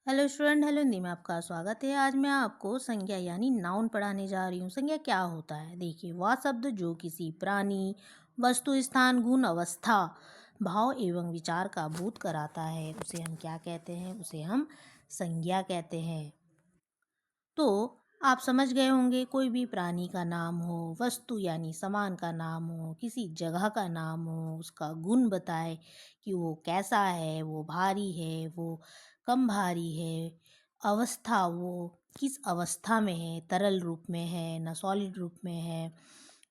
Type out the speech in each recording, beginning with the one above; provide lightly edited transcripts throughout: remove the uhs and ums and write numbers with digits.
Hello student, hello Hindi में आपका स्वागत है। आज मैं आपको संज्ञा यानी नाउन पढ़ाने जा रही हूँ। संज्ञा क्या होता है? देखिए, वह शब्द जो किसी प्राणी, वस्तु, स्थान, गुण, अवस्था, भाव एवं विचार का बोध कराता है उसे हम क्या कहते हैं? उसे हम संज्ञा कहते हैं। तो आप समझ गए होंगे, कोई भी प्राणी का नाम हो, वस्तु यानी सामान का नाम हो, किसी जगह का नाम हो, उसका गुण बताए कि वो कैसा है, वो भारी है, वो कम भारी है, अवस्था वो किस अवस्था में है, तरल रूप में है ना सॉलिड रूप में है,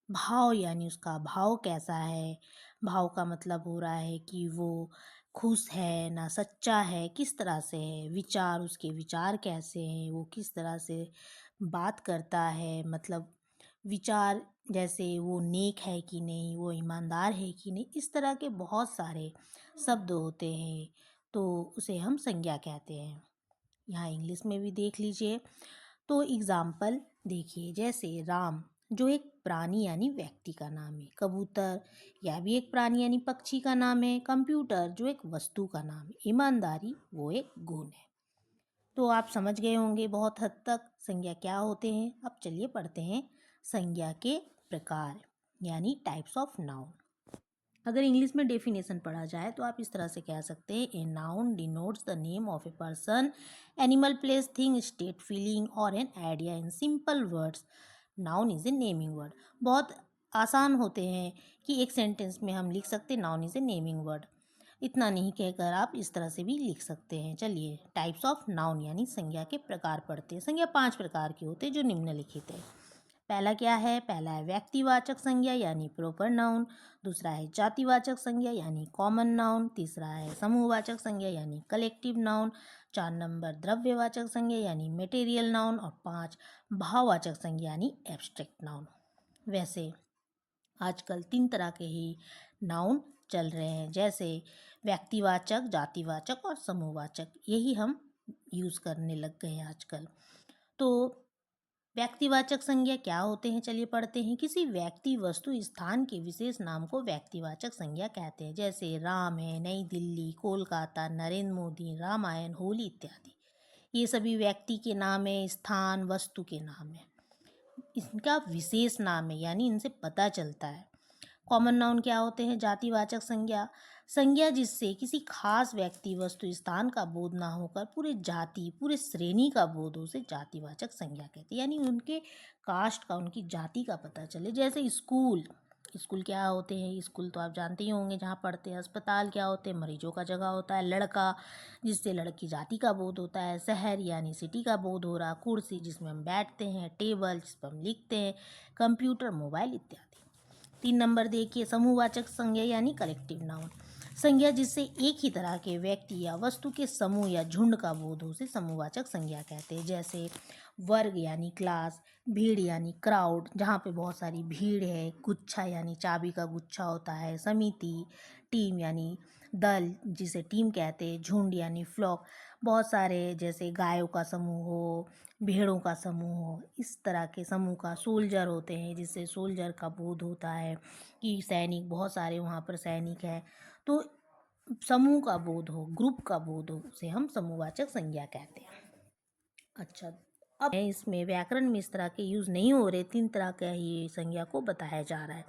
भाव यानी उसका भाव कैसा है, भाव का मतलब हो रहा है कि वो खुश है ना सच्चा है, किस तरह से है, विचार उसके विचार कैसे हैं, वो किस तरह से बात करता है, मतलब विचार जैसे वो नेक है कि नहीं, वो ईमानदार है कि नहीं, इस तरह के बहुत सारे शब्द होते हैं। तो उसे हम संज्ञा कहते हैं। यहाँ इंग्लिश में भी देख लीजिए। तो एग्ज़ाम्पल देखिए, जैसे राम जो एक प्राणी यानी व्यक्ति का नाम है, कबूतर यह भी एक प्राणी यानी पक्षी का नाम है, कंप्यूटर जो एक वस्तु का नाम है, ईमानदारी वो एक गुण है। तो आप समझ गए होंगे बहुत हद तक संज्ञा क्या होते हैं। अब चलिए पढ़ते हैं संज्ञा के प्रकार यानी टाइप्स ऑफ नाउन। अगर इंग्लिश में डेफिनेशन पढ़ा जाए तो आप इस तरह से कह सकते हैं, a noun denotes the name of a person, animal, place, thing, state, feeling और an idea in simple words. Noun is a naming word. बहुत आसान होते हैं कि एक सेंटेंस में हम लिख सकते हैं noun is a naming word. इतना नहीं कहकर आप इस तरह से भी लिख सकते हैं। चलिए टाइप्स ऑफ नाउन यानी संज्ञा के प्रकार पढ़ते हैं। संज्ञा 5 प्रकार की होते हैं जो निम्नलिखित है। पहला क्या है? पहला है व्यक्तिवाचक संज्ञा यानी प्रोपर नाउन। दूसरा है जातिवाचक संज्ञा यानी कॉमन नाउन। तीसरा है समूहवाचक संज्ञा यानी कलेक्टिव नाउन। 4 नंबर द्रव्यवाचक संज्ञा यानी मटेरियल नाउन। और 5 भाववाचक संज्ञा यानी एब्स्ट्रैक्ट नाउन। वैसे आजकल 3 तरह के ही नाउन चल रहे हैं, जैसे व्यक्तिवाचक, जातिवाचक और समूहवाचक। यही हम यूज़ करने लग गए हैं आजकल। तो व्यक्तिवाचक संज्ञा क्या होते हैं? चलिए पढ़ते हैं। किसी व्यक्ति, वस्तु, स्थान के विशेष नाम को व्यक्तिवाचक संज्ञा कहते हैं। जैसे राम है, नई दिल्ली, कोलकाता, नरेंद्र मोदी, रामायण, होली इत्यादि। ये सभी व्यक्ति के नाम है, स्थान, वस्तु के नाम है। इनका विशेष नाम है यानी इनसे पता चलता है। कॉमन नाउन क्या होते हैं? जातिवाचक संज्ञा, संज्ञा जिससे किसी खास व्यक्ति, वस्तु, स्थान का बोध ना होकर पूरे जाति, पूरे श्रेणी का बोध हो, उसे जातिवाचक संज्ञा कहते हैं। यानी उनके कास्ट का, उनकी जाति का पता चले। जैसे स्कूल, स्कूल क्या होते हैं? स्कूल तो आप जानते ही होंगे जहाँ पढ़ते हैं। अस्पताल क्या होते हैं? मरीजों का जगह होता है। लड़का जिससे लड़की जाति का बोध होता है। शहर यानी सिटी का बोध हो रहा। कुर्सी जिसमें हम बैठते हैं। टेबल जिस पर हम लिखते हैं। कंप्यूटर, मोबाइल इत्यादि। 3 नंबर देखिए, समूहवाचक संज्ञा यानी कलेक्टिव नाउन। संज्ञा जिससे एक ही तरह के व्यक्ति या वस्तु के समूह या झुंड का बोध हो, उसे समूहवाचक संज्ञा कहते हैं। जैसे वर्ग यानी क्लास, भीड़ यानी क्राउड जहाँ पे बहुत सारी भीड़ है, गुच्छा यानी चाबी का गुच्छा होता है, समिति, टीम यानी दल जिसे टीम कहते हैं, झुंड यानी फ्लॉक बहुत सारे, जैसे गायों का समूह हो, भेड़ों का समूह हो, इस तरह के समूह का। सोल्जर होते हैं जिससे सोल्जर का बोध होता है कि सैनिक, बहुत सारे वहाँ पर सैनिक हैं। तो समूह का बोध हो, ग्रुप का बोध हो, उसे हम समूहवाचक संज्ञा कहते हैं। अच्छा, अब इसमें व्याकरण में इस तरह के यूज़ नहीं हो रहे, 3 तरह का ही संज्ञा को बताया जा रहा है।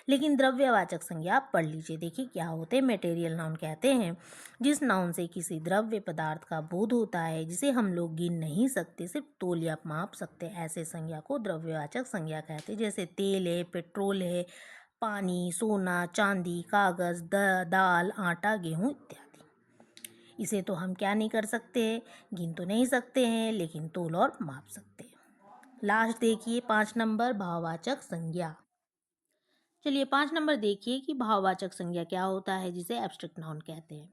लेकिन द्रव्यवाचक संज्ञा आप पढ़ लीजिए। देखिए क्या होते हैं? मटेरियल नाउन कहते हैं जिस नाउन से किसी द्रव्य पदार्थ का बोध होता है जिसे हम लोग गिन नहीं सकते, सिर्फ तोल या माप सकते हैं, ऐसे संज्ञा को द्रव्यवाचक संज्ञा कहते हैं। जैसे तेल है, पेट्रोल है, पानी, सोना, चांदी, कागज़, दाल, आटा, गेहूँ इत्यादि। इसे तो हम क्या नहीं कर सकते, गिन तो नहीं सकते हैं, लेकिन तोल और माप सकते हैं। लास्ट देखिए 5 नंबर भाववाचक संज्ञा। चलिए 5 नंबर देखिए कि भाववाचक संज्ञा क्या होता है, जिसे एब्स्ट्रैक्ट नाउन कहते हैं।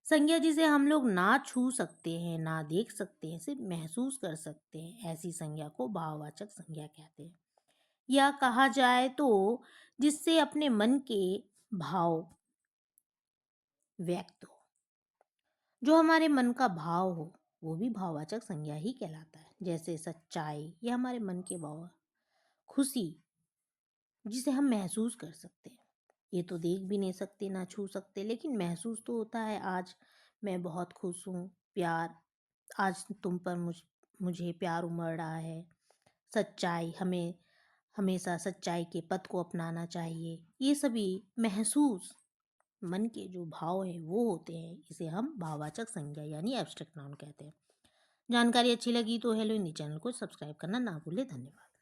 संज्ञा जिसे हम लोग ना छू सकते हैं, ना देख सकते हैं, सिर्फ महसूस कर सकते हैं, ऐसी संज्ञा को भाववाचक संज्ञा कहते हैं। या कहा जाए तो जिससे अपने मन के भाव व्यक्त हो, जो हमारे मन का भाव हो, वो भी भाववाचक संज्ञा ही कहलाता है। जैसे सच्चाई, ये हमारे मन के भाव है। खुशी जिसे हम महसूस कर सकते हैं, ये तो देख भी नहीं सकते ना छू सकते, लेकिन महसूस तो होता है। आज मैं बहुत खुश हूँ, प्यार आज तुम पर मुझे प्यार उमड़ रहा है। सच्चाई, हमें हमेशा सच्चाई के पथ को अपनाना चाहिए। ये सभी महसूस मन के जो भाव हैं वो होते हैं। इसे हम भाववाचक संज्ञा यानी एब्स्ट्रैक्ट नाउन कहते हैं। जानकारी अच्छी लगी तो हेलो हिंदी चैनल को सब्सक्राइब करना ना भूलें। धन्यवाद।